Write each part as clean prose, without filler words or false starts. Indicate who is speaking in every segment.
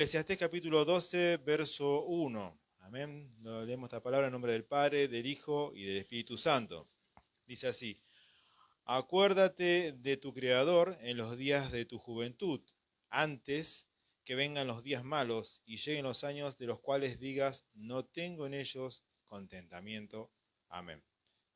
Speaker 1: Eclesiastés capítulo 12, verso 1. Amén. Leemos esta palabra en nombre del Padre, del Hijo y del Espíritu Santo. Dice así: acuérdate de tu Creador en los días de tu juventud, antes que vengan los días malos y lleguen los años de los cuales digas, no tengo en ellos contentamiento. Amén.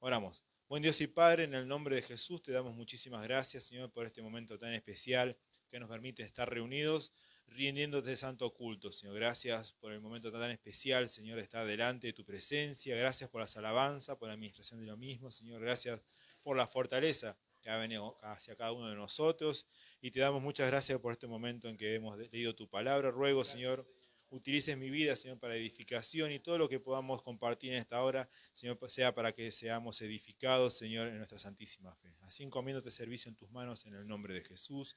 Speaker 1: Oramos. Buen Dios y Padre, en el nombre de Jesús te damos muchísimas gracias, Señor, por este momento tan especial que nos permite estar reunidos rindiéndote santo culto, Señor. Gracias por el momento tan especial, Señor, de estar delante de tu presencia. Gracias por las alabanzas, por la administración de lo mismo, Señor. Gracias por la fortaleza que ha venido hacia cada uno de nosotros. Y te damos muchas gracias por este momento en que hemos leído tu palabra. Ruego, Señor, utilices mi vida, Señor, para edificación, y todo lo que podamos compartir en esta hora, Señor, sea para que seamos edificados, Señor, en nuestra santísima fe. Así encomiéndote servicio en tus manos, en el nombre de Jesús.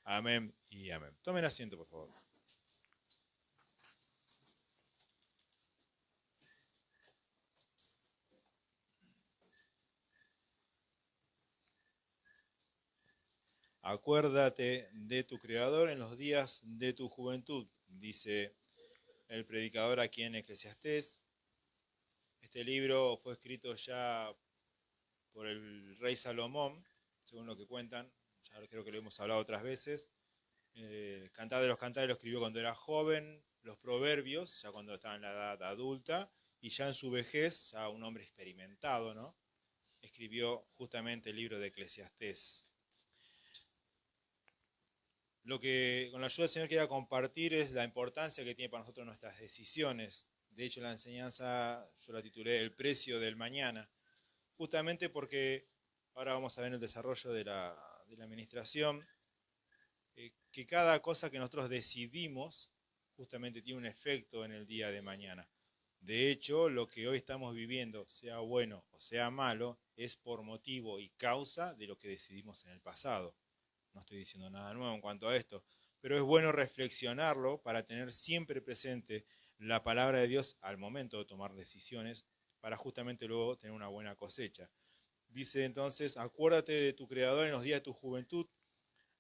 Speaker 1: Amén y amén. Tomen asiento, por favor. Acuérdate de tu Creador en los días de tu juventud, dice el predicador aquí en Eclesiastés. Este libro fue escrito ya por el rey Salomón, según lo que cuentan. Ya creo que lo hemos hablado otras veces. Cantar de los Cantares lo escribió cuando era joven, los Proverbios ya cuando estaba en la edad adulta, y ya en su vejez, ya un hombre experimentado, ¿no? Escribió justamente el libro de Eclesiastés. Lo que con la ayuda del Señor quiero compartir es la importancia que tiene para nosotros nuestras decisiones. De hecho, la enseñanza yo la titulé El precio del mañana, justamente porque ahora vamos a ver el desarrollo de la administración, que cada cosa que nosotros decidimos justamente tiene un efecto en el día de mañana. De hecho, lo que hoy estamos viviendo, sea bueno o sea malo, es por motivo y causa de lo que decidimos en el pasado. No estoy diciendo nada nuevo en cuanto a esto, pero es bueno reflexionarlo para tener siempre presente la palabra de Dios al momento de tomar decisiones, para justamente luego tener una buena cosecha. Dice entonces, acuérdate de tu Creador en los días de tu juventud,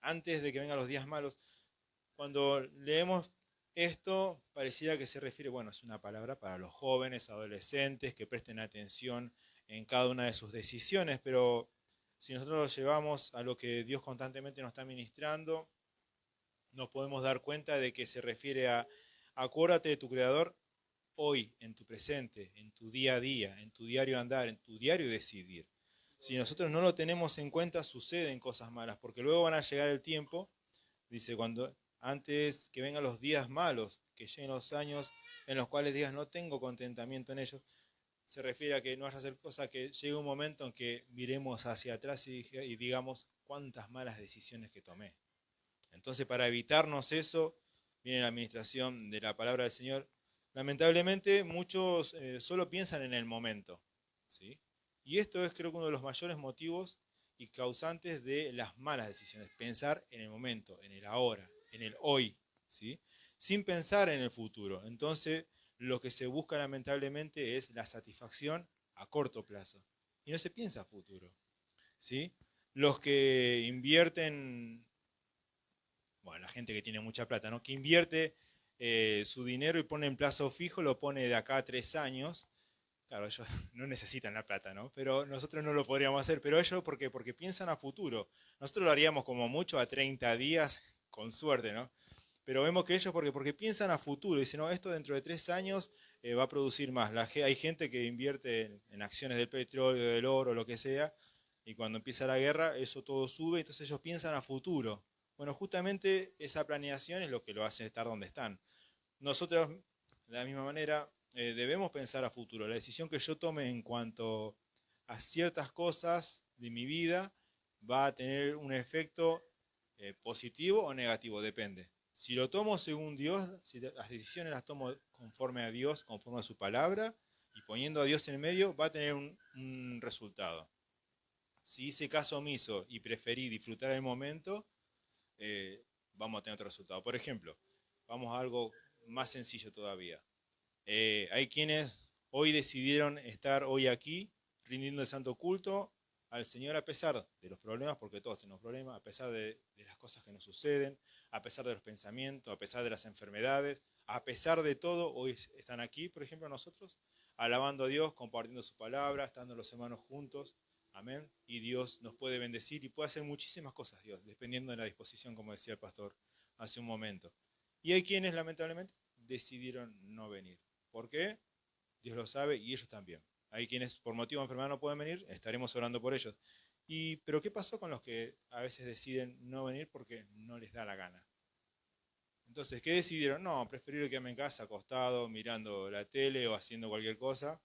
Speaker 1: antes de que vengan los días malos. Cuando leemos esto, pareciera que se refiere, bueno, es una palabra para los jóvenes, adolescentes, que presten atención en cada una de sus decisiones, pero si nosotros lo llevamos a lo que Dios constantemente nos está ministrando, nos podemos dar cuenta de que se refiere a acuérdate de tu Creador hoy, en tu presente, en tu día a día, en tu diario andar, en tu diario decidir. Si nosotros no lo tenemos en cuenta, suceden cosas malas, porque luego van a llegar el tiempo, dice, cuando antes que vengan los días malos, que lleguen los años en los cuales digas no tengo contentamiento en ellos, se refiere a que no vaya a hacer cosas, que llegue un momento en que miremos hacia atrás y digamos cuántas malas decisiones que tomé. Entonces, para evitarnos eso, viene la administración de la palabra del Señor. Lamentablemente, muchos solo piensan en el momento, ¿sí? Y esto es, creo que, uno de los mayores motivos y causantes de las malas decisiones. Pensar en el momento, en el ahora, en el hoy, ¿sí? Sin pensar en el futuro. Entonces, lo que se busca lamentablemente es la satisfacción a corto plazo. Y no se piensa a futuro, ¿sí? Los que invierten, bueno, la gente que tiene mucha plata, ¿no? Que invierte su dinero y pone en plazo fijo, lo pone de acá a 3 años. Claro, ellos no necesitan la plata, ¿no? Pero nosotros no lo podríamos hacer. Pero ellos, ¿por qué? Porque piensan a futuro. Nosotros lo haríamos como mucho a 30 días, con suerte, ¿no? Pero vemos que ellos, porque piensan a futuro, dicen, no, esto dentro de 3 años va a producir más. Hay gente que invierte en acciones del petróleo, del oro, lo que sea, y cuando empieza la guerra, eso todo sube, entonces ellos piensan a futuro. Bueno, justamente esa planeación es lo que lo hace estar donde están. Nosotros, de la misma manera, debemos pensar a futuro. La decisión que yo tome en cuanto a ciertas cosas de mi vida va a tener un efecto positivo o negativo, depende. Si lo tomo según Dios, si las decisiones las tomo conforme a Dios, conforme a su palabra, y poniendo a Dios en medio, va a tener un resultado. Si hice caso omiso y preferí disfrutar el momento, vamos a tener otro resultado. Por ejemplo, vamos a algo más sencillo todavía. Hay quienes hoy decidieron estar hoy aquí rindiendo el santo culto al Señor a pesar de los problemas, porque todos tenemos problemas, a pesar de las cosas que nos suceden, a pesar de los pensamientos, a pesar de las enfermedades, a pesar de todo, hoy están aquí, por ejemplo, nosotros, alabando a Dios, compartiendo su palabra, estando los hermanos juntos, amén, y Dios nos puede bendecir y puede hacer muchísimas cosas, Dios, dependiendo de la disposición, como decía el pastor hace un momento. Y hay quienes, lamentablemente, decidieron no venir. ¿Por qué? Dios lo sabe y ellos también. Hay quienes por motivo de enfermedad no pueden venir, estaremos orando por ellos. Pero ¿qué pasó con los que a veces deciden no venir porque no les da la gana? Entonces, ¿qué decidieron? No, prefiero quedarme en casa acostado, mirando la tele o haciendo cualquier cosa,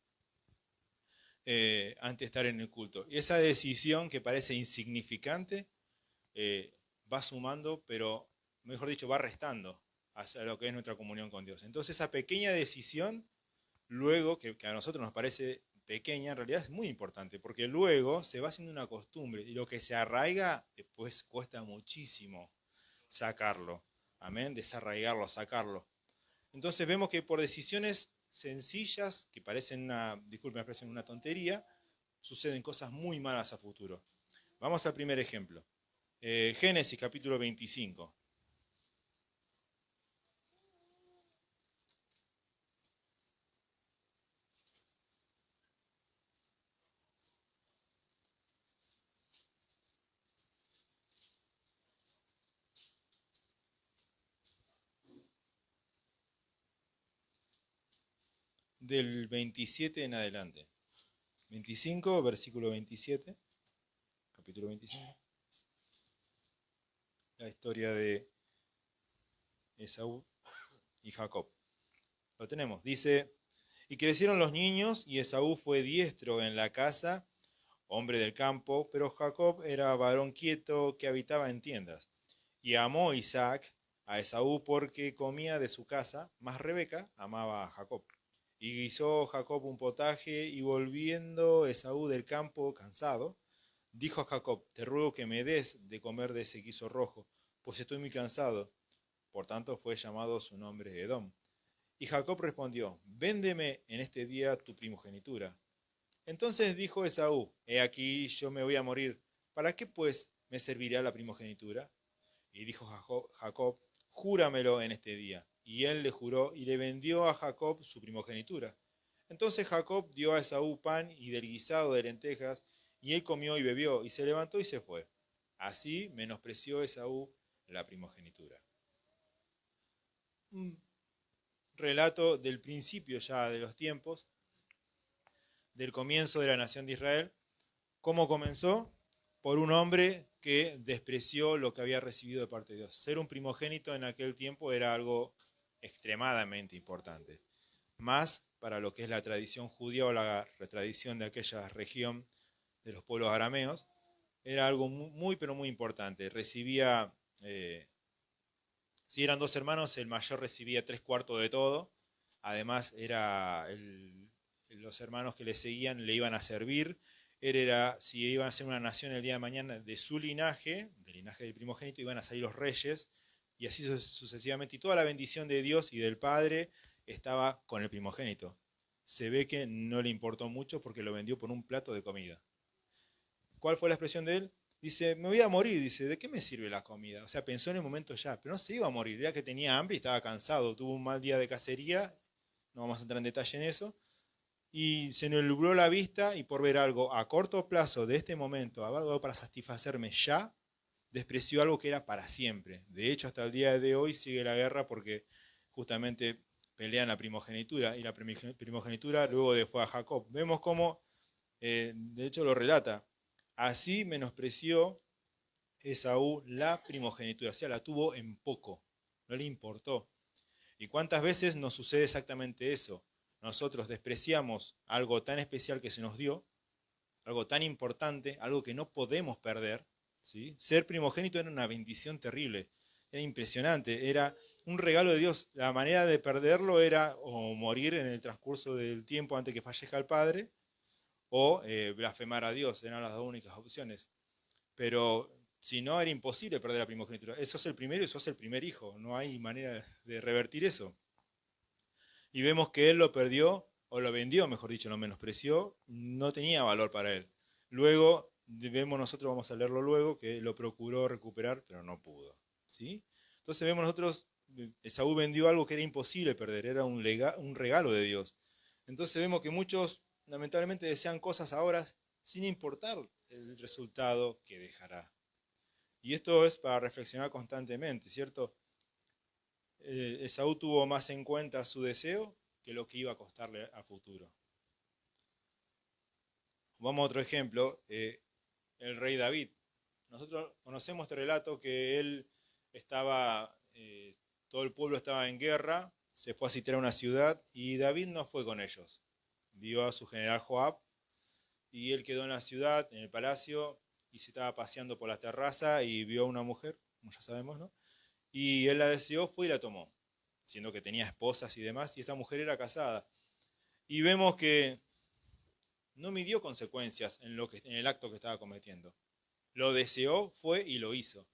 Speaker 1: antes de estar en el culto. Y esa decisión que parece insignificante va sumando, pero mejor dicho, va restando hacia lo que es nuestra comunión con Dios. Entonces, esa pequeña decisión, luego, que a nosotros nos parece pequeña, en realidad es muy importante, porque luego se va haciendo una costumbre y lo que se arraiga después cuesta muchísimo sacarlo. Amén, desarraigarlo, sacarlo. Entonces vemos que por decisiones sencillas, que parecen disculpen la expresión, una tontería, suceden cosas muy malas a futuro. Vamos al primer ejemplo. Génesis capítulo 25. Del 27 en adelante. 25, versículo 27, capítulo 25. La historia de Esaú y Jacob. Lo tenemos. Dice, y crecieron los niños y Esaú fue diestro en la casa, hombre del campo, pero Jacob era varón quieto que habitaba en tiendas. Y amó Isaac a Esaú porque comía de su casa, mas Rebeca amaba a Jacob. Y guisó Jacob un potaje, y volviendo Esaú del campo cansado, dijo a Jacob, te ruego que me des de comer de ese guiso rojo, pues estoy muy cansado. Por tanto fue llamado su nombre Edom. Y Jacob respondió, véndeme en este día tu primogenitura. Entonces dijo Esaú, he aquí yo me voy a morir, ¿para qué pues me servirá la primogenitura? Y dijo Jacob, júramelo en este día. Y él le juró y le vendió a Jacob su primogenitura. Entonces Jacob dio a Esaú pan y del guisado de lentejas, y él comió y bebió, y se levantó y se fue. Así menospreció Esaú la primogenitura. Un relato del principio ya de los tiempos, del comienzo de la nación de Israel. ¿Cómo comenzó? Por un hombre que despreció lo que había recibido de parte de Dios. Ser un primogénito en aquel tiempo era algo extremadamente importante. Más para lo que es la tradición judía o la tradición de aquella región de los pueblos arameos, era algo muy pero muy importante. Recibía, si eran dos hermanos, el mayor recibía 3/4 de todo. Además, los hermanos que le seguían le iban a servir. Él era, si iban a ser una nación el día de mañana, de su linaje, del linaje del primogénito, iban a salir los reyes, y así sucesivamente. Y toda la bendición de Dios y del Padre estaba con el primogénito. Se ve que no le importó mucho porque lo vendió por un plato de comida. ¿Cuál fue la expresión de él? Dice, me voy a morir. Dice, ¿de qué me sirve la comida? O sea, pensó en el momento ya, pero no se iba a morir. Era que tenía hambre y estaba cansado. Tuvo un mal día de cacería. No vamos a entrar en detalle en eso. Y se nos nubló la vista, y por ver algo a corto plazo de este momento, algo para satisfacerme ya, despreció algo que era para siempre. De hecho, hasta el día de hoy sigue la guerra porque justamente pelean la primogenitura, y la primogenitura luego dejó a Jacob. Vemos cómo, de hecho lo relata, así menospreció Esaú la primogenitura, o sea, la tuvo en poco, no le importó. ¿Y cuántas veces nos sucede exactamente eso? Nosotros despreciamos algo tan especial que se nos dio, algo tan importante, algo que no podemos perder, ¿sí? Ser primogénito era una bendición terrible, era impresionante, era un regalo de Dios. La manera de perderlo era o morir en el transcurso del tiempo antes que fallezca el padre, o blasfemar a Dios, eran las dos únicas opciones. Pero si no, era imposible perder la primogenitura. Sos el primero y sos el primer hijo, no hay manera de revertir eso. Y vemos que él lo perdió, o lo vendió, mejor dicho, lo menospreció, no tenía valor para él. Luego vemos nosotros, vamos a leerlo luego, que lo procuró recuperar, pero no pudo. ¿Sí? Entonces vemos nosotros, Esaú vendió algo que era imposible perder, era un regalo de Dios. Entonces vemos que muchos lamentablemente desean cosas ahora sin importar el resultado que dejará. Y esto es para reflexionar constantemente, ¿cierto? Esaú tuvo más en cuenta su deseo que lo que iba a costarle a futuro. Vamos a otro ejemplo, el rey David. Nosotros conocemos este relato que él estaba, todo el pueblo estaba en guerra, se fue a sitiar a una ciudad y David no fue con ellos. Vio a su general Joab y él quedó en la ciudad, en el palacio, y se estaba paseando por la terraza y vio a una mujer, como ya sabemos, ¿no? Y él la deseó, fue y la tomó, siendo que tenía esposas y demás, y esta mujer era casada. Y vemos que no midió consecuencias en el acto que estaba cometiendo. Lo deseó, fue y lo hizo.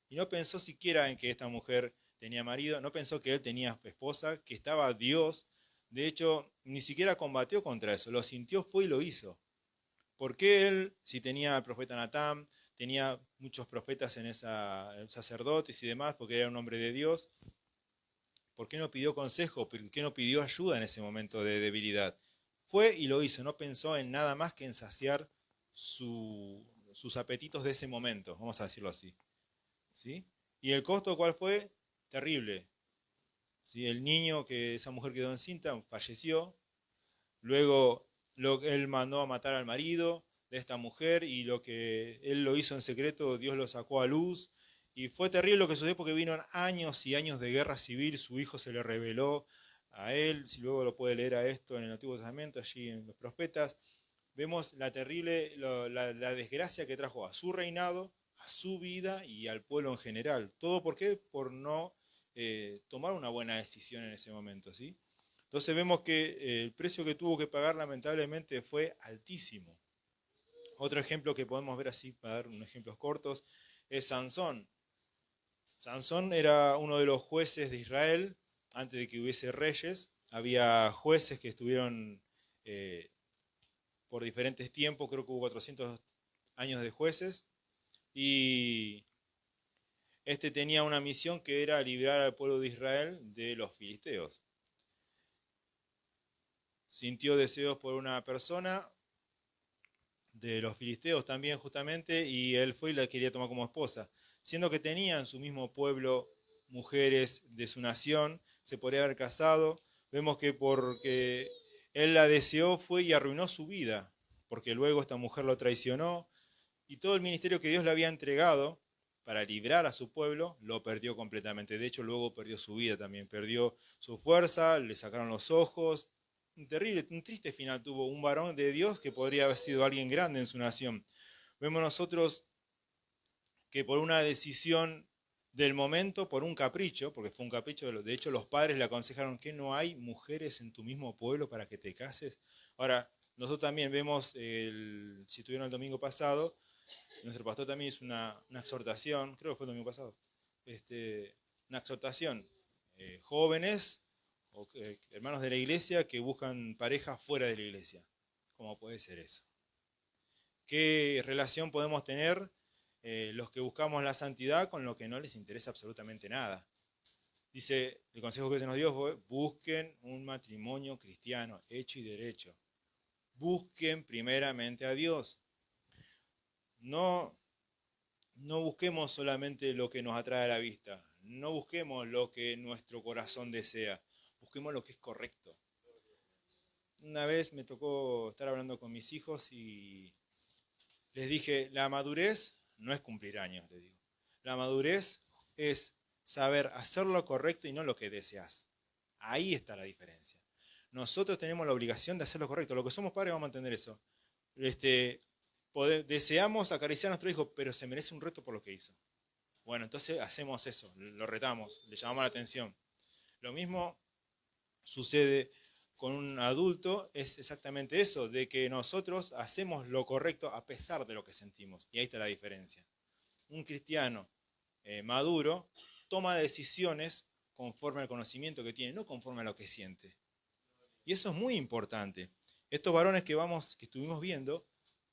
Speaker 1: Y no pensó siquiera en que esta mujer tenía marido, no pensó que él tenía esposa, que estaba Dios. De hecho, ni siquiera combatió contra eso, lo sintió, fue y lo hizo. ¿Por qué él, si tenía al profeta Natán, tenía muchos profetas en sacerdotes y demás, porque era un hombre de Dios? ¿Por qué no pidió consejo? ¿Por qué no pidió ayuda en ese momento de debilidad? Fue y lo hizo, no pensó en nada más que en saciar sus apetitos de ese momento, vamos a decirlo así. ¿Sí? ¿Y el costo cuál fue? Terrible. ¿Sí? El niño que esa mujer quedó encinta falleció. Luego él mandó a matar al marido de esta mujer y lo que él lo hizo en secreto, Dios lo sacó a luz. Y fue terrible lo que sucedió porque vino años y años de guerra civil, su hijo se le reveló a él, si luego lo puede leer a esto en el Antiguo Testamento, allí en los profetas, vemos la terrible, la desgracia que trajo a su reinado, a su vida y al pueblo en general. ¿Todo por qué? Por no tomar una buena decisión en ese momento, ¿sí? Entonces vemos que el precio que tuvo que pagar lamentablemente fue altísimo. Otro ejemplo que podemos ver así, para dar unos ejemplos cortos, es Sansón. Sansón era uno de los jueces de Israel, antes de que hubiese reyes. Había jueces que estuvieron por diferentes tiempos, creo que hubo 400 años de jueces, y este tenía una misión que era librar al pueblo de Israel de los filisteos. Sintió deseos por una persona de los filisteos también justamente, y él fue y la quería tomar como esposa, siendo que tenía en su mismo pueblo mujeres de su nación, se podría haber casado. Vemos que porque él la deseó fue y arruinó su vida, porque luego esta mujer lo traicionó, y todo el ministerio que Dios le había entregado para librar a su pueblo, lo perdió completamente. De hecho, luego perdió su vida también, perdió su fuerza, le sacaron los ojos. Un terrible, un triste final tuvo un varón de Dios que podría haber sido alguien grande en su nación. Vemos nosotros que por una decisión del momento, por un capricho, porque fue un capricho, de hecho los padres le aconsejaron que no hay mujeres en tu mismo pueblo para que te cases. Ahora, nosotros también vemos, si estuvieron el domingo pasado, nuestro pastor también hizo una exhortación, creo que fue el domingo pasado, una exhortación, jóvenes o hermanos de la iglesia que buscan pareja fuera de la iglesia. ¿Cómo puede ser eso? ¿Qué relación podemos tener los que buscamos la santidad con lo que no les interesa absolutamente nada? Dice, el consejo que se nos dio fue, busquen un matrimonio cristiano, hecho y derecho. Busquen primeramente a Dios. No busquemos solamente lo que nos atrae a la vista, no busquemos lo que nuestro corazón desea, busquemos lo que es correcto. Una vez me tocó estar hablando con mis hijos y les dije, la madurez no es cumplir años, les digo. La madurez es saber hacer lo correcto y no lo que deseas. Ahí está la diferencia. Nosotros tenemos la obligación de hacer lo correcto. Lo que somos padres vamos a entender eso. Deseamos acariciar a nuestro hijo, pero se merece un reto por lo que hizo. Bueno, entonces hacemos eso, lo retamos, le llamamos la atención. Lo mismo sucede con un adulto, es exactamente eso, de que nosotros hacemos lo correcto a pesar de lo que sentimos. Y ahí está la diferencia. Un cristiano maduro toma decisiones conforme al conocimiento que tiene, no conforme a lo que siente. Y eso es muy importante. Estos varones que estuvimos viendo,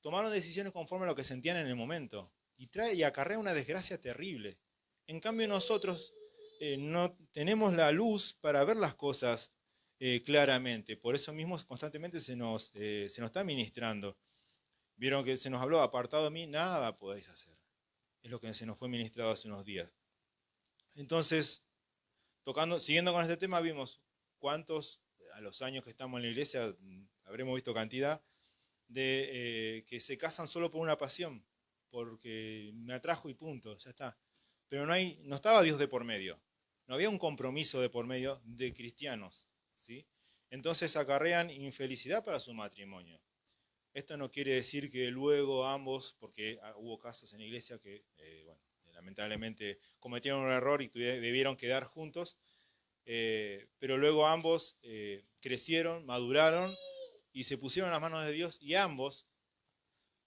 Speaker 1: tomaron decisiones conforme a lo que sentían en el momento y acarrea una desgracia terrible. En cambio nosotros no tenemos la luz para ver las cosas claramente, por eso mismo constantemente se nos está ministrando. Vieron que se nos habló, apartado de mí, nada podéis hacer. Es lo que se nos fue ministrado hace unos días. Entonces, siguiendo con este tema, vimos cuántos, a los años que estamos en la iglesia, habremos visto cantidad de que se casan solo por una pasión, porque me atrajo y punto, ya está. Pero no estaba Dios de por medio, no había un compromiso de por medio de cristianos, ¿sí? Entonces acarrean infelicidad para su matrimonio. Esto no quiere decir que luego ambos, porque hubo casos en la iglesia que, bueno, lamentablemente cometieron un error y debieron quedar juntos, pero luego ambos crecieron, maduraron y se pusieron en las manos de Dios y ambos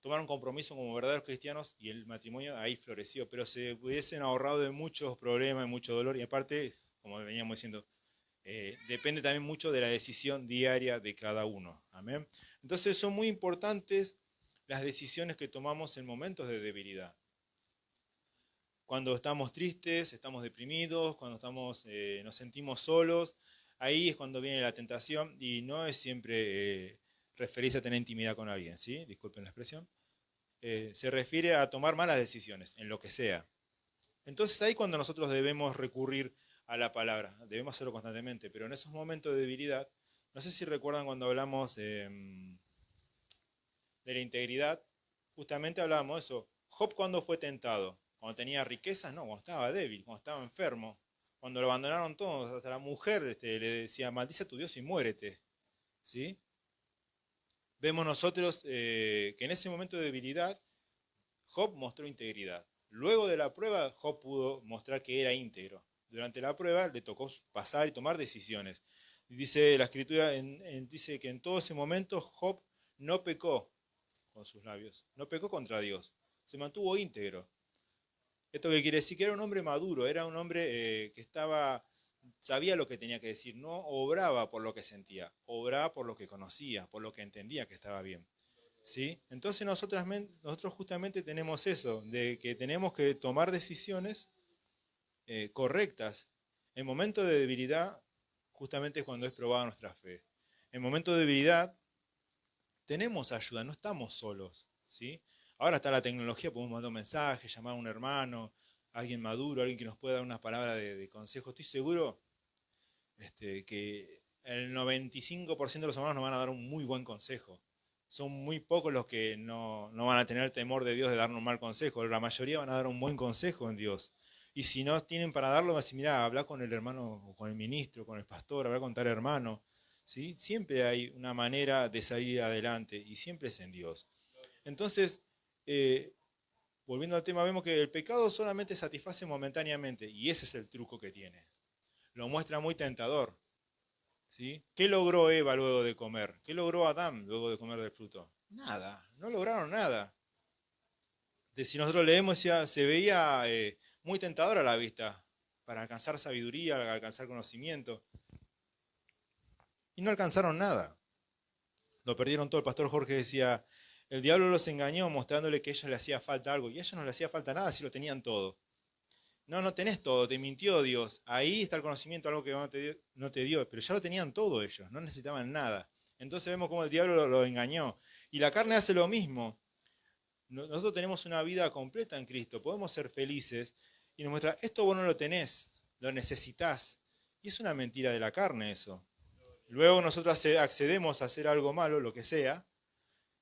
Speaker 1: tomaron compromiso como verdaderos cristianos y el matrimonio ahí floreció, pero se hubiesen ahorrado de muchos problemas, de mucho dolor y aparte, como veníamos diciendo, depende también mucho de la decisión diaria de cada uno. Amén. Entonces son muy importantes las decisiones que tomamos en momentos de debilidad. Cuando estamos tristes, estamos deprimidos, cuando nos sentimos solos, ahí es cuando viene la tentación y no es siempre referirse a tener intimidad con alguien, ¿sí? Disculpen la expresión. Se refiere a tomar malas decisiones, en lo que sea. Entonces ahí cuando nosotros debemos recurrir a la palabra, debemos hacerlo constantemente, pero en esos momentos de debilidad, no sé si recuerdan cuando hablamos de la integridad, justamente hablábamos de eso. Job cuando fue tentado, cuando tenía riquezas, no, cuando estaba débil, cuando estaba enfermo, cuando lo abandonaron todos, hasta la mujer le decía, maldice a tu Dios y muérete, ¿sí? Vemos nosotros que en ese momento de debilidad, Job mostró integridad. Luego de la prueba, Job pudo mostrar que era íntegro. Durante la prueba le tocó pasar y tomar decisiones. Dice la escritura, dice que en todo ese momento Job no pecó con sus labios, no pecó contra Dios, se mantuvo íntegro. ¿Esto qué quiere decir? Que era un hombre maduro, era un hombre que sabía lo que tenía que decir, no obraba por lo que sentía, obraba por lo que conocía, por lo que entendía que estaba bien. ¿Sí? Entonces nosotros justamente tenemos eso, de que tenemos que tomar decisiones correctas. En momentos de debilidad, justamente es cuando es probada nuestra fe. En momentos de debilidad, tenemos ayuda, no estamos solos, ¿sí? Ahora está la tecnología, podemos mandar un mensaje, llamar a un hermano, a alguien maduro, alguien que nos pueda dar unas palabras de consejo. Estoy seguro que el 95% de los hermanos nos van a dar un muy buen consejo. Son muy pocos los que no van a tener temor de Dios de darnos un mal consejo. La mayoría van a dar un buen consejo en Dios. Y si no tienen para darlo, van a decir, mira, habla con el hermano, o con el ministro, con el pastor, habla con tal hermano. ¿Sí? Siempre hay una manera de salir adelante y siempre es en Dios. Entonces, volviendo al tema, vemos que el pecado solamente satisface momentáneamente y ese es el truco que tiene. Lo muestra muy tentador. ¿Sí? ¿Qué logró Eva luego de comer? ¿Qué logró Adán luego de comer del fruto? Nada, no lograron nada. Si nosotros leemos, se veía muy tentador a la vista para alcanzar sabiduría, para alcanzar conocimiento. Y no alcanzaron nada. Lo perdieron todo. El pastor Jorge decía, el diablo los engañó mostrándole que a ellos le hacía falta algo. Y a ellos no les hacía falta nada si lo tenían todo. No tenés todo, te mintió Dios. Ahí está el conocimiento, algo que no te dio, pero ya lo tenían todo ellos, no necesitaban nada. Entonces vemos cómo el diablo lo engañó. Y la carne hace lo mismo. Nosotros tenemos una vida completa en Cristo, podemos ser felices y nos muestra, esto vos no lo tenés, lo necesitas. Y es una mentira de la carne eso. Luego nosotros accedemos a hacer algo malo, lo que sea.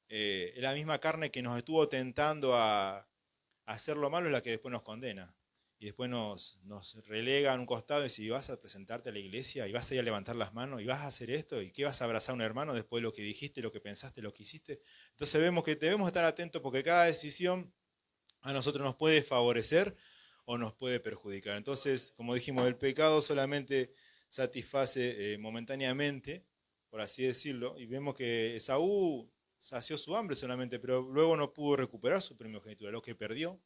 Speaker 1: Es la misma carne que nos estuvo tentando a hacer lo malo es la que después nos condena. Y después nos relega a un costado y dice, ¿y vas a presentarte a la iglesia? ¿Y vas a ir a levantar las manos? ¿Y vas a hacer esto? ¿Y qué vas a abrazar a un hermano después de lo que dijiste, lo que pensaste, lo que hiciste? Entonces vemos que debemos estar atentos porque cada decisión a nosotros nos puede favorecer o nos puede perjudicar. Entonces, como dijimos, el pecado solamente satisface momentáneamente, por así decirlo, y vemos que Esaú sació su hambre solamente, pero luego no pudo recuperar su primogenitura, lo que perdió,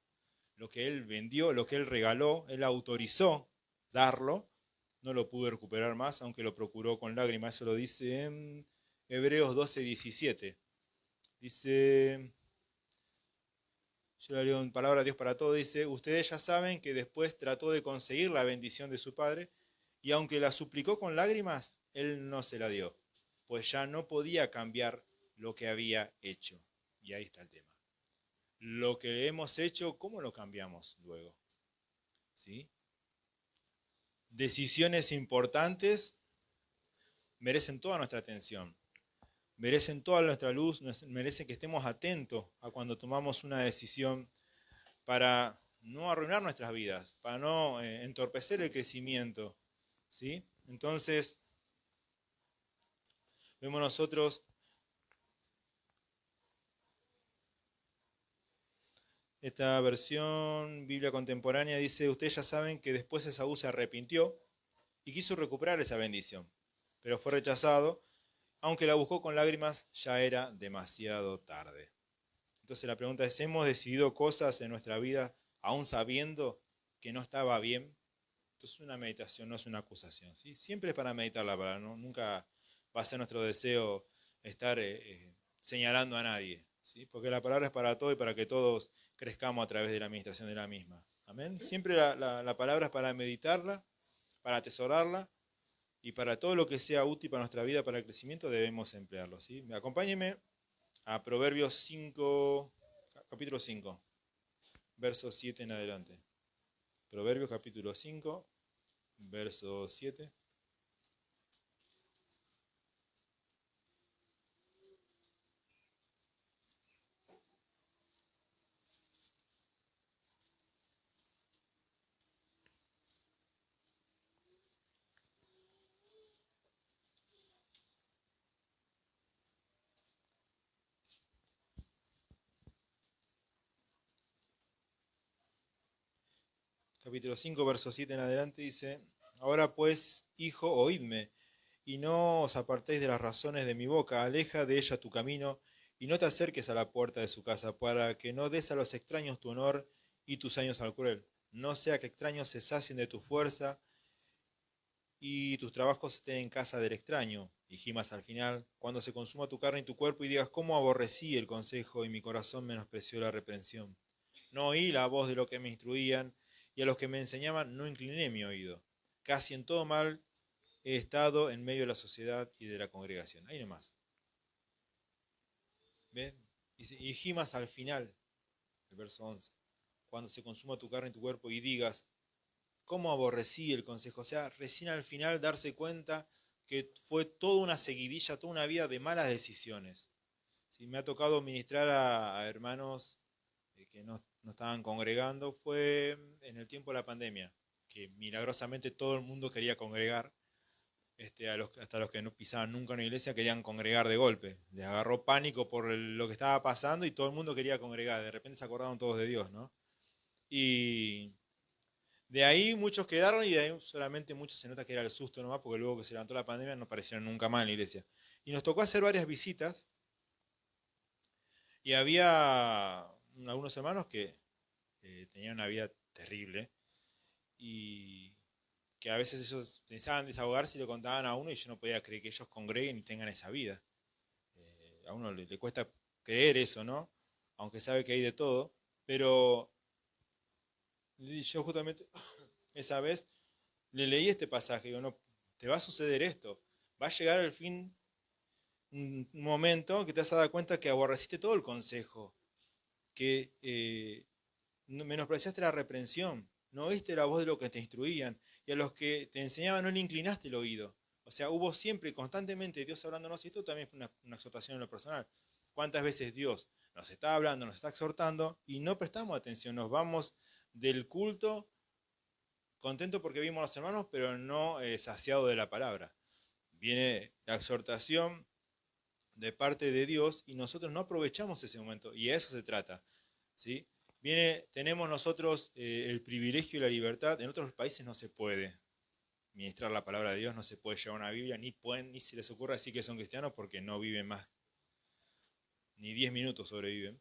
Speaker 1: lo que él vendió, lo que él regaló, él autorizó darlo, no lo pudo recuperar más, aunque lo procuró con lágrimas. Eso lo dice en Hebreos 12:17. Dice, Yo la leo en Palabra de Dios para Todos, dice, ustedes ya saben que después trató de conseguir la bendición de su padre, y aunque la suplicó con lágrimas, él no se la dio, pues ya no podía cambiar lo que había hecho. Y ahí está el tema. Lo que hemos hecho, ¿cómo lo cambiamos luego? ¿Sí? Decisiones importantes merecen toda nuestra atención, merecen toda nuestra luz, merecen que estemos atentos a cuando tomamos una decisión para no arruinar nuestras vidas, para no entorpecer el crecimiento. ¿Sí? Entonces, vemos nosotros esta versión, Biblia contemporánea, dice, ustedes ya saben que después Esaú se arrepintió y quiso recuperar esa bendición, pero fue rechazado, aunque la buscó con lágrimas, ya era demasiado tarde. Entonces la pregunta es, ¿hemos decidido cosas en nuestra vida aún sabiendo que no estaba bien? Esto es una meditación, no es una acusación. ¿Sí? Siempre es para meditar la palabra, ¿no? Nunca va a ser nuestro deseo estar señalando a nadie, ¿sí? Porque la palabra es para todo y para que todos crezcamos a través de la administración de la misma. Amén. Siempre la palabra es para meditarla, para atesorarla y para todo lo que sea útil para nuestra vida, para el crecimiento, debemos emplearlo. ¿Sí? Acompáñenme a Proverbios 5, capítulo 5, verso 7 en adelante. Proverbios capítulo 5, verso 7. Capítulo 5, verso 7 en adelante dice, ahora pues, hijo, oídme, y no os apartéis de las razones de mi boca, aleja de ella tu camino, y no te acerques a la puerta de su casa, para que no des a los extraños tu honor y tus años al cruel. No sea que extraños se sacien de tu fuerza, y tus trabajos estén en casa del extraño. Y gimas al final, cuando se consuma tu carne y tu cuerpo, y digas, cómo aborrecí el consejo, y mi corazón menospreció la reprensión. No oí la voz de lo que me instruían, y a los que me enseñaban no incliné mi oído. Casi en todo mal he estado en medio de la sociedad y de la congregación. Ahí nomás. ¿Ven? Y gimas al final, el verso 11. Cuando se consuma tu carne y tu cuerpo, y digas, cómo aborrecí el consejo. O sea, recién al final darse cuenta que fue toda una seguidilla, toda una vida de malas decisiones. ¿Sí? Me ha tocado ministrar a hermanos que no estaban congregando, fue en el tiempo de la pandemia, que milagrosamente todo el mundo quería congregar, hasta los que no pisaban nunca una iglesia querían congregar de golpe. Les agarró pánico por lo que estaba pasando y todo el mundo quería congregar. De repente se acordaron todos de Dios, ¿no? Y de ahí muchos quedaron y de ahí solamente muchos se nota que era el susto nomás, porque luego que se levantó la pandemia no aparecieron nunca más en la iglesia. Y nos tocó hacer varias visitas y había algunos hermanos que tenían una vida terrible y que a veces ellos pensaban desahogarse y lo contaban a uno y yo no podía creer que ellos congreguen y tengan esa vida. A uno le cuesta creer eso, ¿no? Aunque sabe que hay de todo, pero yo justamente esa vez le leí este pasaje y digo, no, te va a suceder esto, va a llegar al fin un momento que te vas a dar cuenta que aborreciste todo el consejo, que menospreciaste la reprensión, no oíste la voz de los que te instruían y a los que te enseñaban no le inclinaste el oído. O sea, hubo siempre y constantemente Dios hablándonos y esto también fue una exhortación en lo personal. ¿Cuántas veces Dios nos está hablando, nos está exhortando y no prestamos atención? Nos vamos del culto contentos porque vimos a los hermanos, pero no saciado de la palabra. Viene la exhortación de parte de Dios y nosotros no aprovechamos ese momento y a eso se trata, ¿sí? Tenemos nosotros el privilegio y la libertad. En otros países no se puede ministrar la palabra de Dios, no se puede llevar una Biblia, ni se les ocurra decir que son cristianos porque no viven más, ni 10 minutos sobreviven.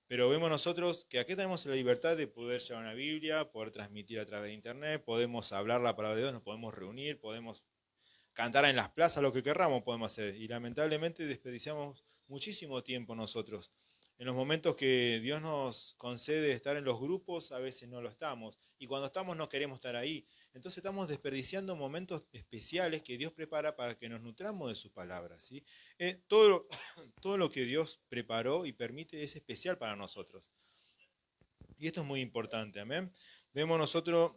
Speaker 1: Pero vemos nosotros que aquí tenemos la libertad de poder llevar una Biblia, poder transmitir a través de internet, podemos hablar la palabra de Dios, nos podemos reunir, podemos cantar en las plazas, lo que querramos podemos hacer. Y lamentablemente desperdiciamos muchísimo tiempo nosotros En los momentos que Dios nos concede estar en los grupos, a veces no lo estamos. Y cuando estamos no queremos estar ahí. Entonces estamos desperdiciando momentos especiales que Dios prepara para que nos nutramos de su palabra, ¿sí? Todo lo que Dios preparó y permite es especial para nosotros. Y esto es muy importante, amén. Vemos nosotros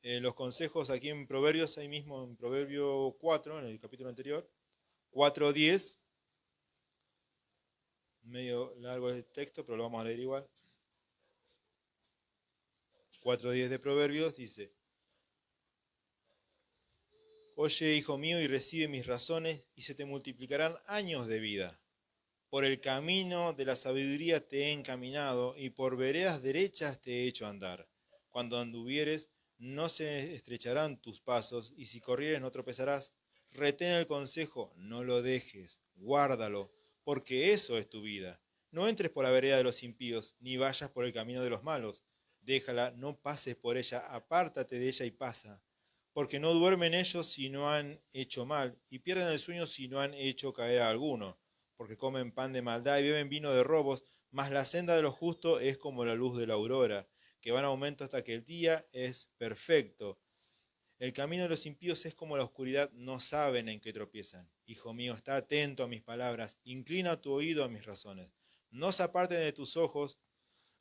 Speaker 1: los consejos aquí en Proverbios, ahí mismo en Proverbio 4, en el capítulo anterior, 4:10. Medio largo el texto, pero lo vamos a leer igual. 4:10 de Proverbios dice: Oye, hijo mío, y recibe mis razones, y se te multiplicarán años de vida. Por el camino de la sabiduría te he encaminado, y por veredas derechas te he hecho andar. Cuando anduvieres, no se estrecharán tus pasos, y si corrieres no tropezarás. Retén el consejo, no lo dejes, guárdalo, porque eso es tu vida. No entres por la vereda de los impíos, ni vayas por el camino de los malos. Déjala, no pases por ella, apártate de ella y pasa. Porque no duermen ellos si no han hecho mal, y pierden el sueño si no han hecho caer a alguno. Porque comen pan de maldad y beben vino de robos, mas la senda de los justos es como la luz de la aurora, que va en aumento hasta que el día es perfecto. El camino de los impíos es como la oscuridad, no saben en qué tropiezan. Hijo mío, está atento a mis palabras, inclina tu oído a mis razones. No se aparten de tus ojos,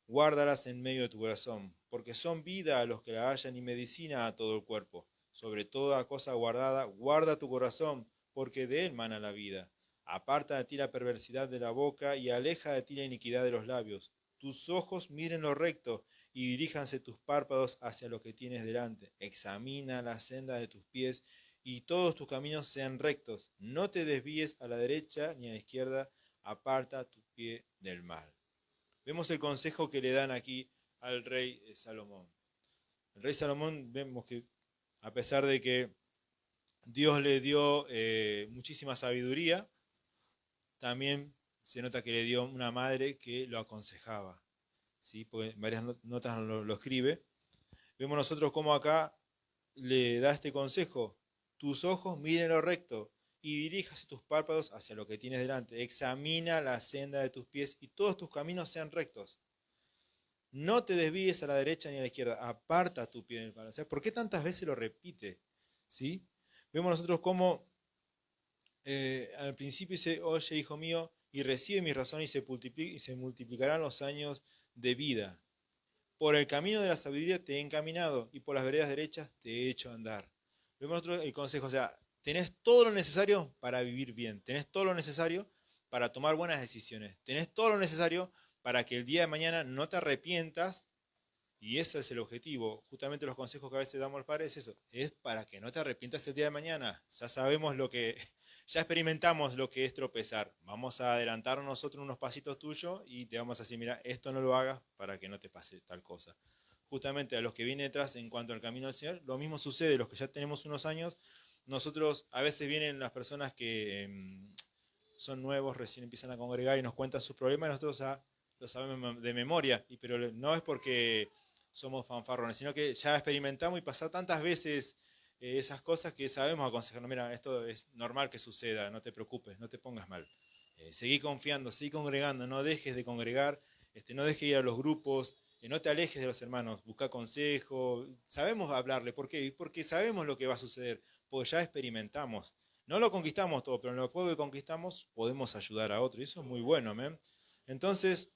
Speaker 1: guárdalas en medio de tu corazón, porque son vida a los que la hallan y medicina a todo el cuerpo. Sobre toda cosa guardada, guarda tu corazón, porque de él mana la vida. Aparta de ti la perversidad de la boca y aleja de ti la iniquidad de los labios. Tus ojos miren lo recto y diríjanse tus párpados hacia lo que tienes delante. Examina la senda de tus pies y todos tus caminos sean rectos. No te desvíes a la derecha ni a la izquierda, aparta tu pie del mal. Vemos el consejo que le dan aquí al rey Salomón. El rey Salomón vemos que a pesar de que Dios le dio muchísima sabiduría, también se nota que le dio una madre que lo aconsejaba, ¿sí? Porque en varias notas lo escribe. Vemos nosotros cómo acá le da este consejo: tus ojos miren lo recto y diríjase tus párpados hacia lo que tienes delante. Examina la senda de tus pies y todos tus caminos sean rectos. No te desvíes a la derecha ni a la izquierda, aparta tu pie del mal. O sea, ¿por qué tantas veces lo repite? ¿Sí? Vemos nosotros cómo al principio dice: oye, hijo mío, y recibe mi razón y se multiplicarán los años de vida. Por el camino de la sabiduría te he encaminado y por las veredas derechas te he hecho andar. Vemos nosotros el consejo, o sea, tenés todo lo necesario para vivir bien, tenés todo lo necesario para tomar buenas decisiones, tenés todo lo necesario para que el día de mañana no te arrepientas. Y ese es el objetivo. Justamente los consejos que a veces damos al padre es eso. Es para que no te arrepientas el día de mañana. Ya sabemos lo que, ya experimentamos lo que es tropezar. Vamos a adelantarnos nosotros unos pasitos tuyos y te vamos a decir: mira, esto no lo hagas para que no te pase tal cosa. Justamente a los que vienen detrás en cuanto al camino del Señor, lo mismo sucede. Los que ya tenemos unos años, nosotros a veces vienen las personas que son nuevos, recién empiezan a congregar y nos cuentan sus problemas y nosotros lo sabemos de memoria. Pero no es porque somos fanfarrones, sino que ya experimentamos y pasar tantas veces esas cosas que sabemos aconsejarnos: mira, esto es normal que suceda, no te preocupes, no te pongas mal. Seguí confiando, seguí congregando, no dejes de congregar, no dejes de ir a los grupos, no te alejes de los hermanos, busca consejo. Sabemos hablarle, ¿por qué? Porque sabemos lo que va a suceder, porque ya experimentamos. No lo conquistamos todo, pero en lo poco que conquistamos podemos ayudar a otro, y eso es muy bueno, ¿me? Entonces,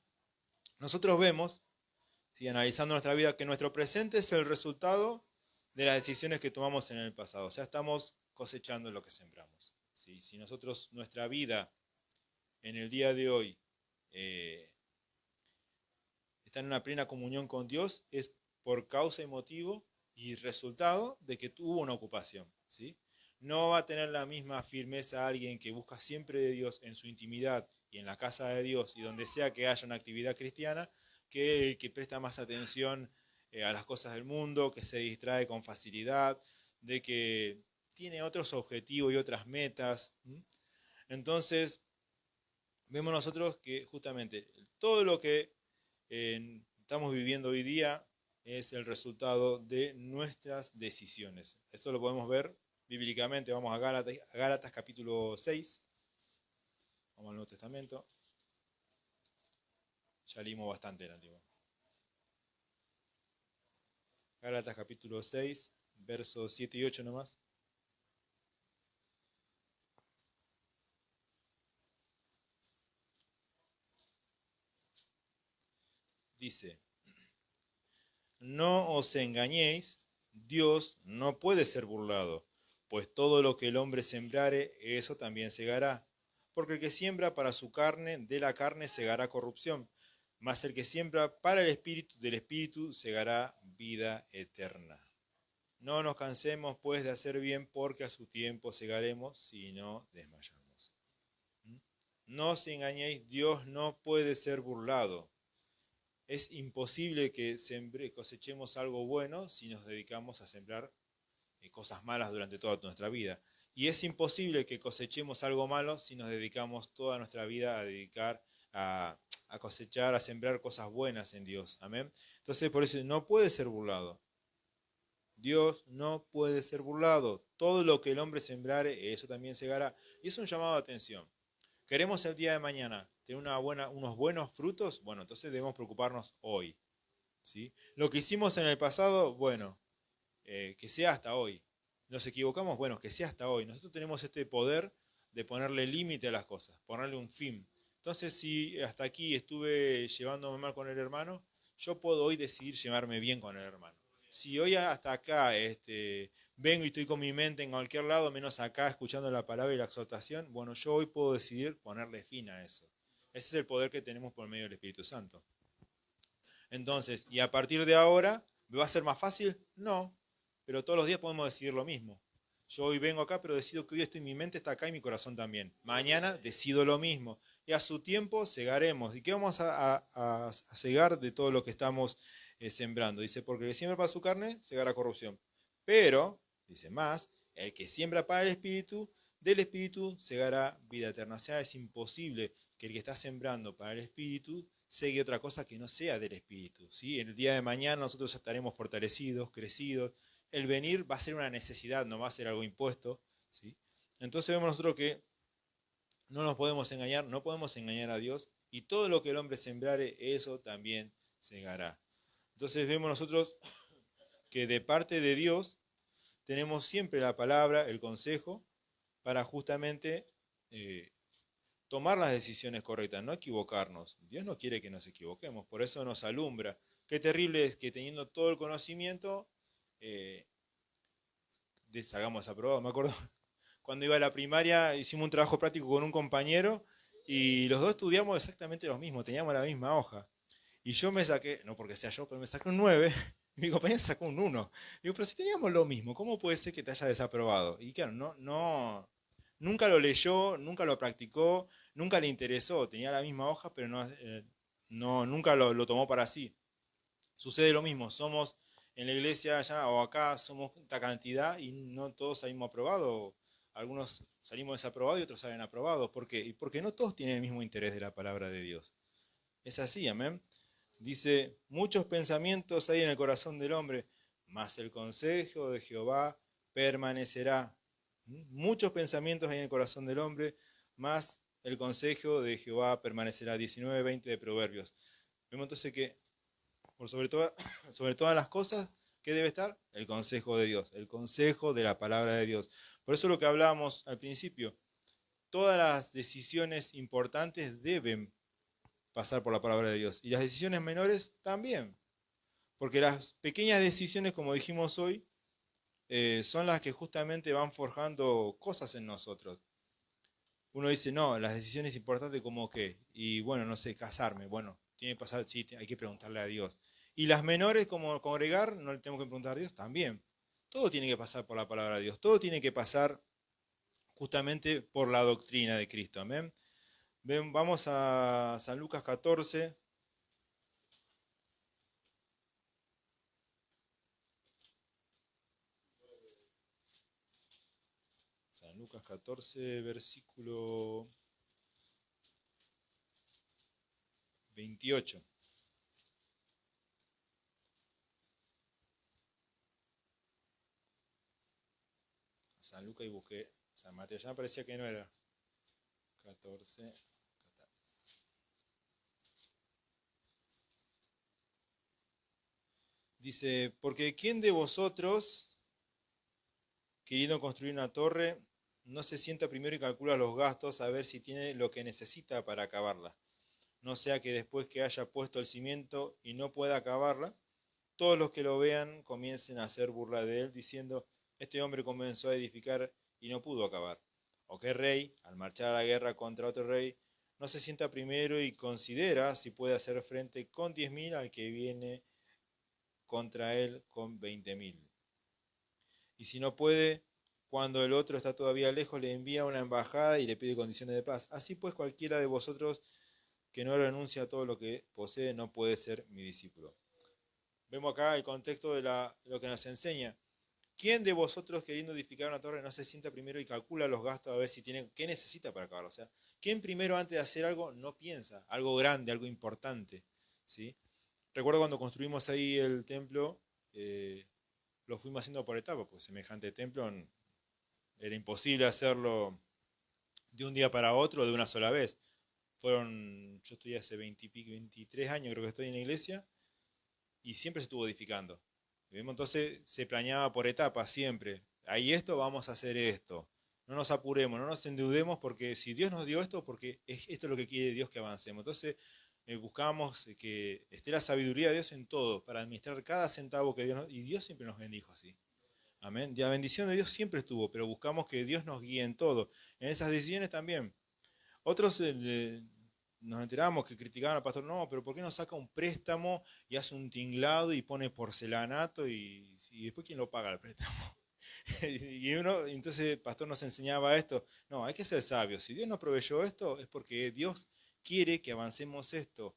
Speaker 1: nosotros vemos, ¿sí?, analizando nuestra vida, que nuestro presente es el resultado de las decisiones que tomamos en el pasado. O sea, estamos cosechando lo que sembramos, ¿sí? Si nosotros, nuestra vida en el día de hoy está en una plena comunión con Dios, es por causa y motivo y resultado de que tuvo una ocupación, ¿sí? No va a tener la misma firmeza alguien que busca siempre de Dios en su intimidad y en la casa de Dios y donde sea que haya una actividad cristiana, que el que presta más atención a las cosas del mundo, que se distrae con facilidad, de que tiene otros objetivos y otras metas. Entonces, vemos nosotros que justamente todo lo que estamos viviendo hoy día es el resultado de nuestras decisiones. Esto lo podemos ver bíblicamente. Vamos a Gálatas capítulo 6. Vamos al Nuevo Testamento. Ya leímos bastante el Antiguo. Gálatas capítulo 6, versos 7 y 8 nomás. Dice, no os engañéis, Dios no puede ser burlado, pues todo lo que el hombre sembrare, eso también segará. Porque el que siembra para su carne, de la carne segará corrupción, mas el que siembra para el Espíritu, del Espíritu segará vida eterna. No nos cansemos pues de hacer bien, porque a su tiempo segaremos si no desmayamos. No os engañéis, Dios no puede ser burlado. Es imposible que cosechemos algo bueno si nos dedicamos a sembrar cosas malas durante toda nuestra vida. Y es imposible que cosechemos algo malo si nos dedicamos toda nuestra vida a dedicar a cosechar, a sembrar cosas buenas en Dios. Amén. Entonces, por eso no puede ser burlado. Dios no puede ser burlado. Todo lo que el hombre sembrare, eso también segará. Y es un llamado de atención. ¿Queremos el día de mañana tener unos buenos frutos? Bueno, entonces debemos preocuparnos hoy. ¿Sí? Lo que hicimos en el pasado, bueno, que sea hasta hoy. Nos equivocamos, bueno, que sea hasta hoy. Nosotros tenemos este poder de ponerle límite a las cosas, ponerle un fin. Entonces, si hasta aquí estuve llevándome mal con el hermano, yo puedo hoy decidir llevarme bien con el hermano. Si hoy hasta acá vengo y estoy con mi mente en cualquier lado, menos acá escuchando la palabra y la exhortación, bueno, yo hoy puedo decidir ponerle fin a eso. Ese es el poder que tenemos por medio del Espíritu Santo. Entonces, ¿y a partir de ahora me va a ser más fácil? No, pero todos los días podemos decidir lo mismo. Yo hoy vengo acá, pero decido que hoy estoy, mi mente está acá y mi corazón también. Mañana decido lo mismo. Y a su tiempo segaremos. ¿Y qué vamos a segar de todo lo que estamos sembrando? Dice, porque el que siembra para su carne, segará corrupción. Pero, dice más, el que siembra para el Espíritu, del Espíritu segará vida eterna. O sea, es imposible que el que está sembrando para el Espíritu segue otra cosa que no sea del Espíritu. ¿Sí? En el día de mañana nosotros ya estaremos fortalecidos, crecidos. El venir va a ser una necesidad, no va a ser algo impuesto. ¿Sí? Entonces vemos nosotros que no nos podemos engañar, no podemos engañar a Dios, y todo lo que el hombre sembrare, eso también segará. Entonces vemos nosotros que de parte de Dios tenemos siempre la palabra, el consejo, para justamente tomar las decisiones correctas, no equivocarnos. Dios no quiere que nos equivoquemos, por eso nos alumbra. Qué terrible es que teniendo todo el conocimiento, salgamos desaprobados. Me acuerdo cuando iba a la primaria, hicimos un trabajo práctico con un compañero y los dos estudiamos exactamente lo mismo, teníamos la misma hoja. Y yo me saqué, no porque sea yo, pero me saqué un 9 y mi compañero sacó un 1. Digo, pero si teníamos lo mismo, ¿cómo puede ser que te haya desaprobado? Y claro, nunca lo leyó, nunca lo practicó, nunca le interesó. Tenía la misma hoja, pero nunca lo tomó para sí. Sucede lo mismo, somos en la iglesia allá o acá, somos esta cantidad y no todos salimos aprobados. Algunos salimos desaprobados y otros salen aprobados. ¿Por qué? Y porque no todos tienen el mismo interés de la palabra de Dios. Es así, amén. Dice, muchos pensamientos hay en el corazón del hombre, mas el consejo de Jehová permanecerá. Muchos pensamientos hay en el corazón del hombre, mas el consejo de Jehová permanecerá. 19:20 de Proverbios. Vemos entonces que por sobre todas las cosas, ¿qué debe estar? El consejo de Dios, el consejo de la palabra de Dios. Por eso lo que hablábamos al principio, todas las decisiones importantes deben pasar por la palabra de Dios. Y las decisiones menores también. Porque las pequeñas decisiones, como dijimos hoy, son las que justamente van forjando cosas en nosotros. Uno dice, no, las decisiones importantes como que, y bueno, no sé, casarme, bueno, tiene que pasar, sí, hay que preguntarle a Dios. Y las menores como congregar, no le tengo que preguntar a Dios también. Todo tiene que pasar por la palabra de Dios, todo tiene que pasar justamente por la doctrina de Cristo. Amén. Vamos a San Lucas 14. San Lucas 14, versículo 28. San Lucas y busqué San Mateo. Ya me parecía que no era 14. Dice, porque ¿quién de vosotros, queriendo construir una torre, no se sienta primero y calcula los gastos a ver si tiene lo que necesita para acabarla? No sea que después que haya puesto el cimiento y no pueda acabarla, todos los que lo vean comiencen a hacer burla de él, diciendo, este hombre comenzó a edificar y no pudo acabar. O qué rey, al marchar a la guerra contra otro rey, no se sienta primero y considera si puede hacer frente con 10.000 al que viene contra él con 20.000. Y si no puede, cuando el otro está todavía lejos, le envía una embajada y le pide condiciones de paz. Así pues, cualquiera de vosotros que no renuncia a todo lo que posee no puede ser mi discípulo. Vemos acá el contexto de lo que nos enseña. ¿Quién de vosotros queriendo edificar una torre no se sienta primero y calcula los gastos a ver si tiene qué necesita para acabarlo? O sea, ¿quién primero antes de hacer algo no piensa? Algo grande, algo importante. ¿Sí? Recuerdo cuando construimos ahí el templo, lo fuimos haciendo por etapas, porque semejante templo era imposible hacerlo de un día para otro, de una sola vez. Yo estoy hace 23 años, creo que estoy en la iglesia, y siempre se estuvo edificando. Entonces se planeaba por etapas siempre. Ahí esto, vamos a hacer esto. No nos apuremos, no nos endeudemos, porque si Dios nos dio esto, porque esto es lo que quiere Dios que avancemos. Entonces buscamos que esté la sabiduría de Dios en todo, para administrar cada centavo que Dios nos... Y Dios siempre nos bendijo así. Amén. La bendición de Dios siempre estuvo, pero buscamos que Dios nos guíe en todo. En esas decisiones también. Otros nos enteramos que criticaban al pastor, no, pero ¿por qué no saca un préstamo y hace un tinglado y pone porcelanato y después quién lo paga el préstamo? Entonces el pastor nos enseñaba esto, no, hay que ser sabios, si Dios nos proveyó esto es porque Dios quiere que avancemos esto.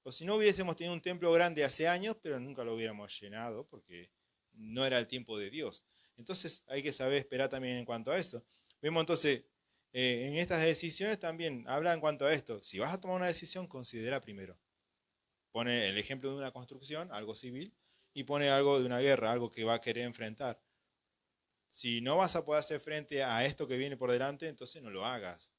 Speaker 1: O si no hubiésemos tenido un templo grande hace años, pero nunca lo hubiéramos llenado porque no era el tiempo de Dios. Entonces hay que saber esperar también en cuanto a eso. Vemos entonces en estas decisiones también habla en cuanto a esto. Si vas a tomar una decisión, considera primero. Pone el ejemplo de una construcción, algo civil, y pone algo de una guerra, algo que va a querer enfrentar. Si no vas a poder hacer frente a esto que viene por delante, entonces no lo hagas.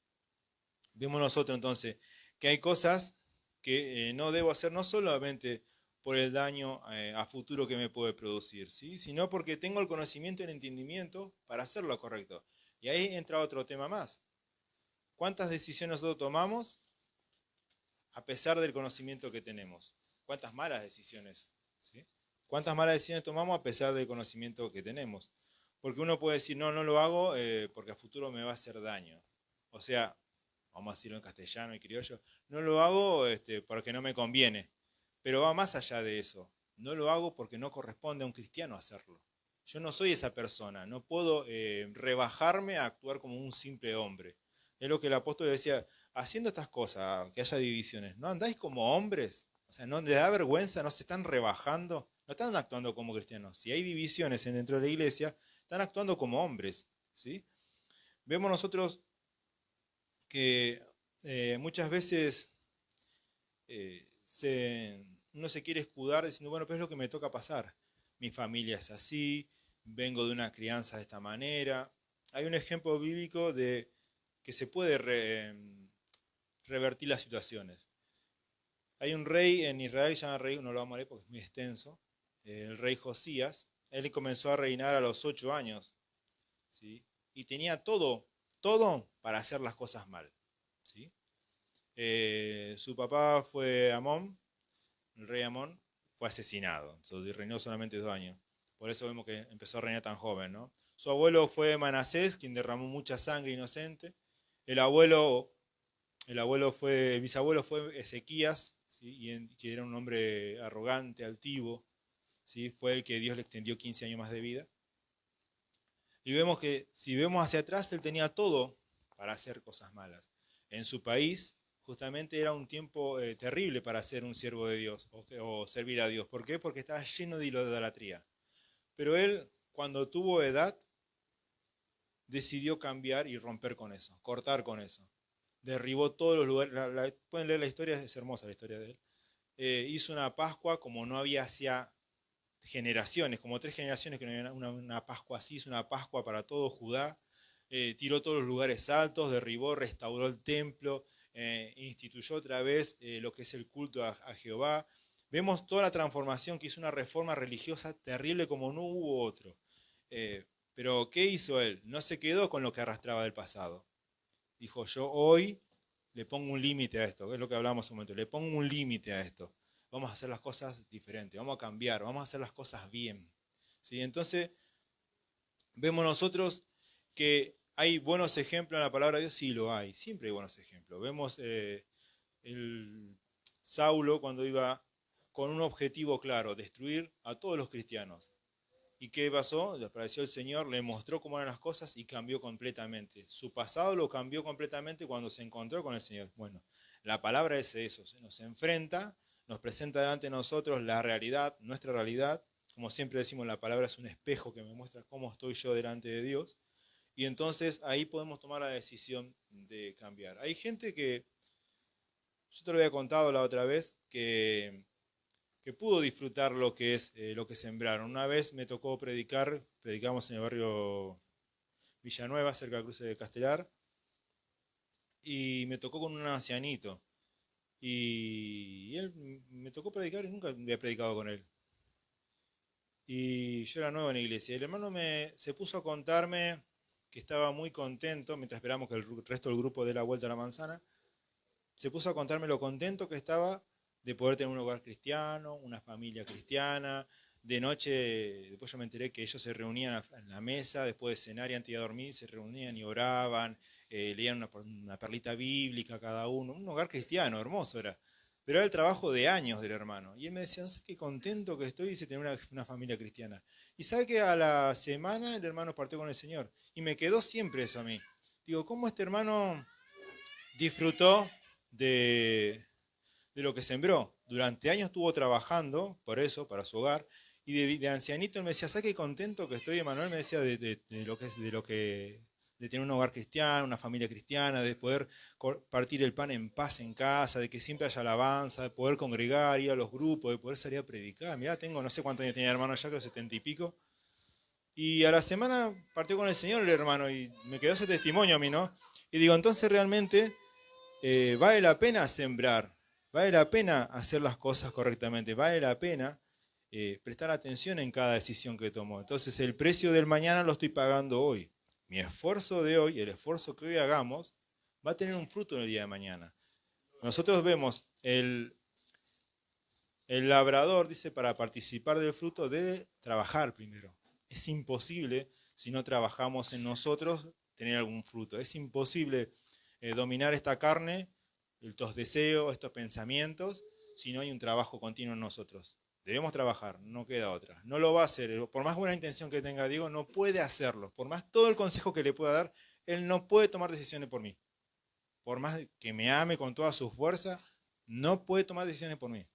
Speaker 1: Vemos nosotros entonces que hay cosas que no debo hacer no solamente por el daño a futuro que me puede producir, ¿sí? Sino porque tengo el conocimiento y el entendimiento para hacer lo correcto. Y ahí entra otro tema más. ¿Cuántas decisiones nosotros tomamos a pesar del conocimiento que tenemos? ¿Cuántas malas decisiones? ¿Sí? ¿Cuántas malas decisiones tomamos a pesar del conocimiento que tenemos? Porque uno puede decir, no, no lo hago porque a futuro me va a hacer daño. O sea, vamos a decirlo en castellano y criollo, no lo hago porque no me conviene. Pero va más allá de eso. No lo hago porque no corresponde a un cristiano hacerlo. Yo no soy esa persona, no puedo rebajarme a actuar como un simple hombre. Es lo que el apóstol decía, haciendo estas cosas, que haya divisiones, ¿no andáis como hombres? O sea, ¿no les da vergüenza? ¿No se están rebajando? No están actuando como cristianos. Si hay divisiones dentro de la iglesia, están actuando como hombres. ¿Sí? Vemos nosotros que muchas veces uno se quiere escudar diciendo, bueno, pues es lo que me toca pasar. Mi familia es así, vengo de una crianza de esta manera. Hay un ejemplo bíblico de que se puede revertir las situaciones. Hay un rey en Israel, se llama rey, no lo vamos a leer porque es muy extenso, el rey Josías. Él comenzó a reinar a los 8 años, ¿sí? Y tenía todo para hacer las cosas mal, ¿sí? Su papá fue Amón, el rey Amón, fue asesinado, entonces reinó solamente 2 años. Por eso vemos que empezó a reinar tan joven, ¿no? Su abuelo fue Manasés, quien derramó mucha sangre inocente. El bisabuelo fue Ezequías, ¿sí? Que era un hombre arrogante, altivo, ¿sí? Fue el que Dios le extendió 15 años más de vida. Y vemos que si vemos hacia atrás, él tenía todo para hacer cosas malas. En su país, justamente era un tiempo terrible para ser un siervo de Dios o servir a Dios. ¿Por qué? Porque estaba lleno de idolatría. Pero él, cuando tuvo edad, decidió cambiar y romper con eso, cortar con eso. Derribó todos los lugares. Pueden leer la historia, es hermosa la historia de él. Hizo una Pascua como no había hacía generaciones, como 3 generaciones que no había una Pascua así. Hizo una Pascua para todo Judá. Tiró todos los lugares altos, derribó, restauró el templo, instituyó otra vez lo que es el culto a Jehová. Vemos toda la transformación que hizo, una reforma religiosa terrible como no hubo otro. Pero ¿qué hizo él? No se quedó con lo que arrastraba del pasado. Dijo, yo hoy le pongo un límite a esto, es lo que hablamos un momento, le pongo un límite a esto. Vamos a hacer las cosas diferentes, vamos a cambiar, vamos a hacer las cosas bien. ¿Sí? Entonces, vemos nosotros que hay buenos ejemplos en la palabra de Dios, sí lo hay, siempre hay buenos ejemplos. Vemos el Saulo cuando iba con un objetivo claro, destruir a todos los cristianos. ¿Y qué pasó? Le apareció el Señor, le mostró cómo eran las cosas y cambió completamente. Su pasado lo cambió completamente cuando se encontró con el Señor. Bueno, la palabra es eso, nos enfrenta, nos presenta delante de nosotros la realidad, nuestra realidad. Como siempre decimos, la palabra es un espejo que me muestra cómo estoy yo delante de Dios. Y entonces ahí podemos tomar la decisión de cambiar. Hay gente que, yo te lo había contado la otra vez, que pudo disfrutar lo que es lo que sembraron. Una vez me tocó predicamos en el barrio Villanueva, cerca del cruce de Castelar, y me tocó con un ancianito. Y él me tocó predicar y nunca había predicado con él. Y yo era nuevo en la iglesia. El hermano se puso a contarme que estaba muy contento, mientras esperamos que el resto del grupo dé la vuelta a la manzana, se puso a contarme lo contento que estaba de poder tener un hogar cristiano, una familia cristiana. De noche, después yo me enteré que ellos se reunían en la mesa, después de cenar y antes de dormir, se reunían y oraban, leían una perlita bíblica cada uno. Un hogar cristiano, hermoso era. Pero era el trabajo de años del hermano. Y él me decía, no sé qué contento que estoy, dice, tener una familia cristiana. Y sabe que a la semana el hermano partió con el Señor. Y me quedó siempre eso a mí. Digo, ¿cómo este hermano disfrutó de lo que sembró? Durante años estuvo trabajando por eso, para su hogar, y de ancianito él me decía, ¿sabes qué contento que estoy, Emanuel? Me decía de lo que de tener un hogar cristiano, una familia cristiana, de poder partir el pan en paz en casa, de que siempre haya alabanza, de poder congregar, ir a los grupos, de poder salir a predicar. Mirá, tengo no sé cuántos años tenía el hermano ya, creo 70 y pico. Y a la semana partió con el Señor el hermano, y me quedó ese testimonio a mí, ¿no? Y digo, entonces realmente vale la pena sembrar, vale la pena hacer las cosas correctamente, vale la pena prestar atención en cada decisión que tomo. Entonces el precio del mañana lo estoy pagando hoy. Mi esfuerzo de hoy, el esfuerzo que hoy hagamos, va a tener un fruto en el día de mañana. Nosotros vemos el labrador, dice, para participar del fruto debe trabajar primero. Es imposible, si no trabajamos en nosotros, tener algún fruto. Es imposible dominar esta carne, estos deseos, estos pensamientos, si no hay un trabajo continuo en nosotros. Debemos trabajar, no queda otra. No lo va a hacer. Por más buena intención que tenga Diego, no puede hacerlo. Por más todo el consejo que le pueda dar, él no puede tomar decisiones por mí. Por más que me ame con toda su fuerza, no puede tomar decisiones por mí.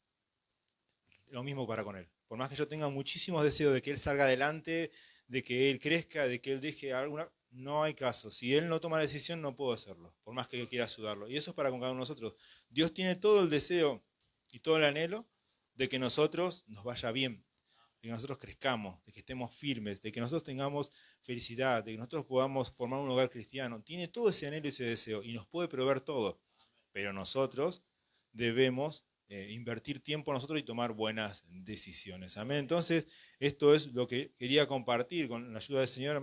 Speaker 1: Lo mismo para con él. Por más que yo tenga muchísimos deseos de que él salga adelante, de que él crezca, de que él deje alguna... No hay caso. Si él no toma la decisión, no puedo hacerlo. Por más que yo quiera ayudarlo. Y eso es para con cada uno de nosotros. Dios tiene todo el deseo y todo el anhelo de que nosotros nos vaya bien, de que nosotros crezcamos, de que estemos firmes, de que nosotros tengamos felicidad, de que nosotros podamos formar un hogar cristiano. Tiene todo ese anhelo y ese deseo y nos puede proveer todo. Pero nosotros debemos invertir tiempo nosotros y tomar buenas decisiones. Amén. Entonces, esto es lo que quería compartir con la ayuda del Señor,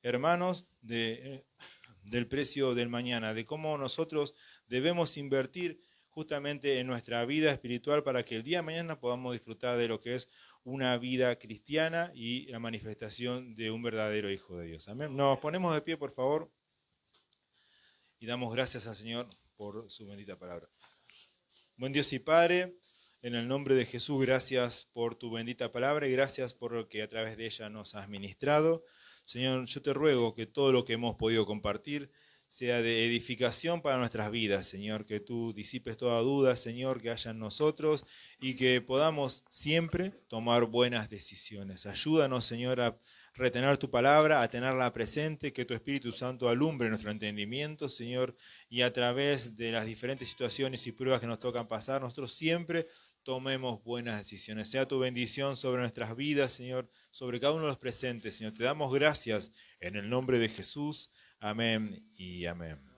Speaker 1: hermanos del precio del mañana, de cómo nosotros debemos invertir justamente en nuestra vida espiritual para que el día de mañana podamos disfrutar de lo que es una vida cristiana y la manifestación de un verdadero Hijo de Dios. Amén. Nos ponemos de pie, por favor, y damos gracias al Señor por su bendita palabra. Buen Dios y Padre, en el nombre de Jesús, gracias por tu bendita palabra y gracias por lo que a través de ella nos has ministrado. Señor, yo te ruego que todo lo que hemos podido compartir sea de edificación para nuestras vidas, Señor, que tú disipes toda duda, Señor, que haya en nosotros y que podamos siempre tomar buenas decisiones. Ayúdanos, Señor, a retener tu palabra, a tenerla presente, que tu Espíritu Santo alumbre nuestro entendimiento, Señor, y a través de las diferentes situaciones y pruebas que nos tocan pasar, nosotros siempre tomemos buenas decisiones. Sea tu bendición sobre nuestras vidas, Señor, sobre cada uno de los presentes, Señor. Te damos gracias en el nombre de Jesús. Amén y amén.